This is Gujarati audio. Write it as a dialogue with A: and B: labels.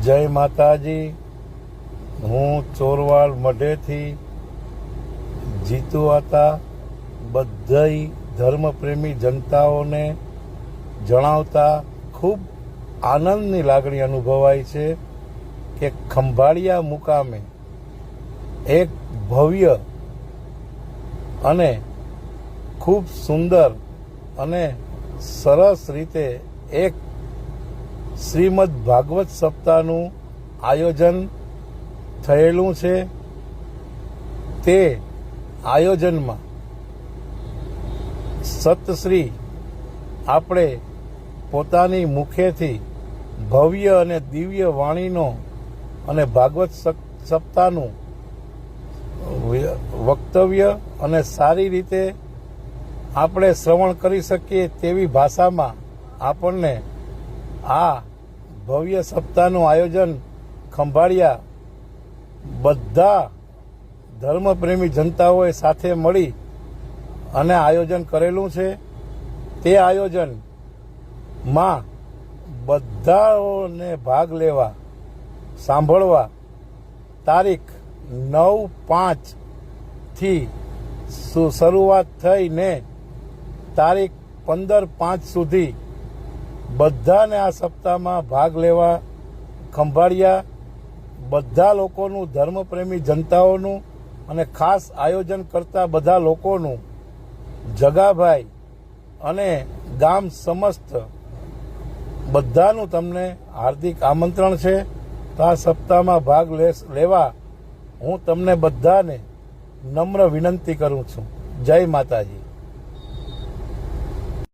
A: જય માતાજી। હું ચોરવાડ મઢેથી જીતુ હતા। બધાય ધર્મપ્રેમી જનતાઓને જણાવતા ખૂબ આનંદની લાગણી અનુભવાય છે કે ખંભાળિયા મુકામે એક ભવ્ય અને ખૂબ સુંદર અને સરસ રીતે એક શ્રીમદ ભાગવત સપ્તાહનું આયોજન થયેલું છે। તે આયોજનમાં સતશ્રી આપણે પોતાની મુખેથી ભવ્ય અને દિવ્ય વાણીનો અને ભાગવત સપ્તાહનું વક્તવ્ય અને સારી રીતે આપણે શ્રવણ કરી શકીએ તેવી ભાષામાં આપણને આ ભવ્ય સપ્તાહનું આયોજન ખંભાળિયા બધા ધર્મપ્રેમી જનતાઓએ સાથે મળી અને આયોજન કરેલું છે। તે આયોજનમાં બધાઓને ભાગ લેવા સાંભળવા તારીખ 9/5થી શરૂઆત થઈને તારીખ 15/5 સુધી બધાને આ સપ્તાહમાં ભાગ લેવા ખંભાળિયા બધા લોકોનું, ધર્મપ્રેમી જનતાઓનું અને ખાસ આયોજન કરતા બધા લોકોનું, જગાભાઈ અને ગામ સમસ્ત બધાનું તમને હાર્દિક આમંત્રણ છે। તો આ સપ્તાહમાં ભાગ લેવા હું તમને બધાને નમ્ર વિનંતી કરું છું। જય માતાજી।